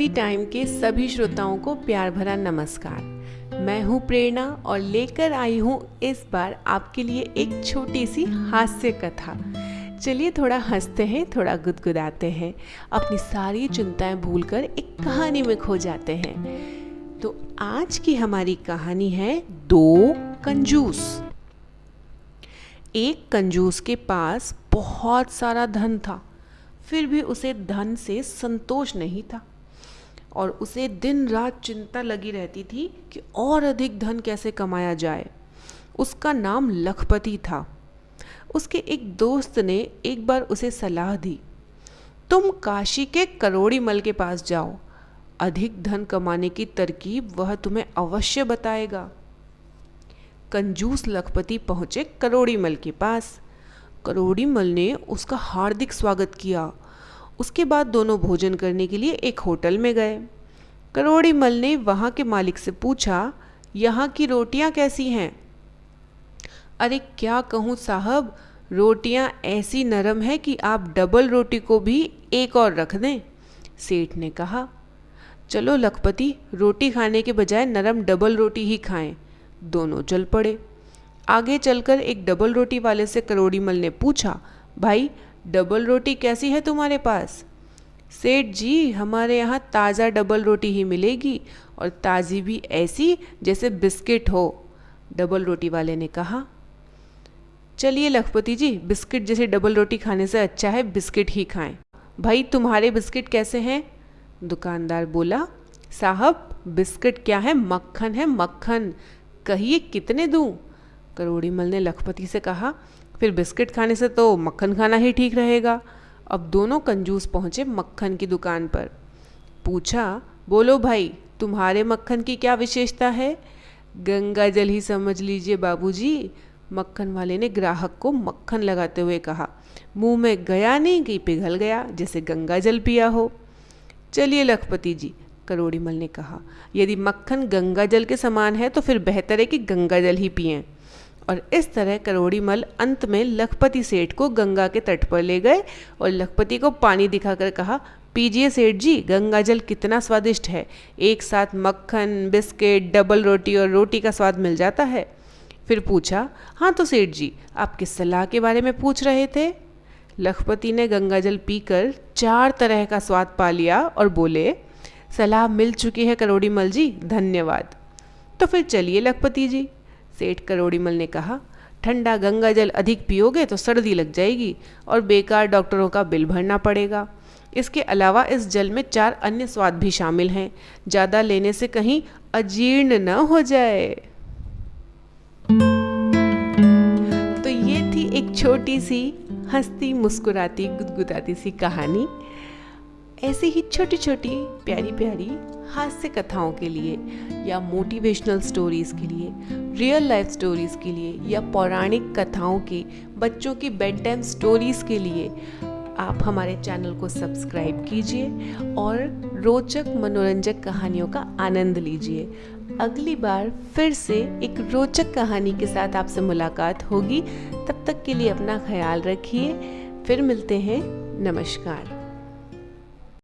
Story time के सभी श्रोताओं को प्यार भरा नमस्कार। मैं हूँ प्रेरणा और लेकर आई हूँ इस बार आपके लिए एक छोटी सी हास्य कथा। चलिए थोड़ा हंसते हैं, थोड़ा गुदगुदाते हैं, अपनी सारी चिंताएं भूलकर एक कहानी में खो जाते हैं। तो आज की हमारी कहानी है दो कंजूस। एक कंजूस के पास बहुत सारा धन था, फिर भी उसे धन से संतोष नहीं था और उसे दिन रात चिंता लगी रहती थी कि और अधिक धन कैसे कमाया जाए। उसका नाम लखपति था। उसके एक दोस्त ने एक बार उसे सलाह दी, तुम काशी के करोड़ीमल के पास जाओ, अधिक धन कमाने की तरकीब वह तुम्हें अवश्य बताएगा। कंजूस लखपति पहुंचे करोड़ीमल के पास। करोड़ीमल ने उसका हार्दिक स्वागत किया। उसके बाद दोनों भोजन करने के लिए एक होटल में गए। करोड़ीमल ने वहाँ के मालिक से पूछा, यहाँ की रोटियाँ कैसी हैं? अरे क्या कहूँ साहब, रोटियाँ ऐसी नरम है कि आप डबल रोटी को भी एक और रख दें। सेठ ने कहा, चलो लखपति, रोटी खाने के बजाय नरम डबल रोटी ही खाएं। दोनों चल पड़े। आगे चलकर एक डबल रोटी वाले से करोड़ीमल ने पूछा, भाई डबल रोटी कैसी है तुम्हारे पास? सेठ जी, हमारे यहाँ ताज़ा डबल रोटी ही मिलेगी और ताज़ी भी ऐसी जैसे बिस्किट हो। डबल रोटी वाले ने कहा, चलिए लखपति जी, बिस्किट जैसी डबल रोटी खाने से अच्छा है बिस्किट ही खाएं। भाई तुम्हारे बिस्किट कैसे हैं? दुकानदार बोला, साहब बिस्किट क्या है, मक्खन है मक्खन, कहिए कितने दूं? करोड़ीमल ने लखपति से कहा, फिर बिस्किट खाने से तो मक्खन खाना ही ठीक रहेगा। अब दोनों कंजूस पहुंचे मक्खन की दुकान पर। पूछा, बोलो भाई, तुम्हारे मक्खन की क्या विशेषता है? गंगा जल ही समझ लीजिए बाबूजी। मक्खन वाले ने ग्राहक को मक्खन लगाते हुए कहा, मुंह में गया नहीं कि पिघल गया, जैसे गंगा जल पिया हो। चलिए लखपति जी, करोड़ीमल ने कहा, यदि मक्खन गंगा जल के समान है तो फिर बेहतर है कि गंगा जल ही पिएं। और इस तरह करोड़ीमल अंत में लखपति सेठ को गंगा के तट पर ले गए और लखपति को पानी दिखाकर कहा, पीजिए सेठ जी, गंगा जल कितना स्वादिष्ट है। एक साथ मक्खन, बिस्किट, डबल रोटी और रोटी का स्वाद मिल जाता है। फिर पूछा, हाँ तो सेठ जी, आप किस सलाह के बारे में पूछ रहे थे? लखपति ने गंगा जल पीकर 4 तरह का स्वाद पा लिया और बोले, सलाह मिल चुकी है करोड़ीमल जी, धन्यवाद। तो फिर चलिए लखपति जी। सेठ करोड़ीमल ने कहा, ठंडा गंगा जल अधिक पियोगे तो सर्दी लग जाएगी और बेकार डॉक्टरों का बिल भरना पड़ेगा। इसके अलावा इस जल में 4 अन्य स्वाद भी शामिल हैं, ज़्यादा लेने से कहीं अजीर्ण न हो जाए। तो ये थी एक छोटी सी हंसती मुस्कुराती गुदगुदाती सी कहानी। ऐसे ही छोटी छोटी प्यारी प्यारी हास्य कथाओं के लिए या मोटिवेशनल स्टोरीज़ के लिए, रियल लाइफ स्टोरीज़ के लिए या पौराणिक कथाओं के, बच्चों की बेड टाइम स्टोरीज़ के लिए आप हमारे चैनल को सब्सक्राइब कीजिए और रोचक मनोरंजक कहानियों का आनंद लीजिए। अगली बार फिर से एक रोचक कहानी के साथ आपसे मुलाकात होगी। तब तक के लिए अपना ख्याल रखिए। फिर मिलते हैं। नमस्कार।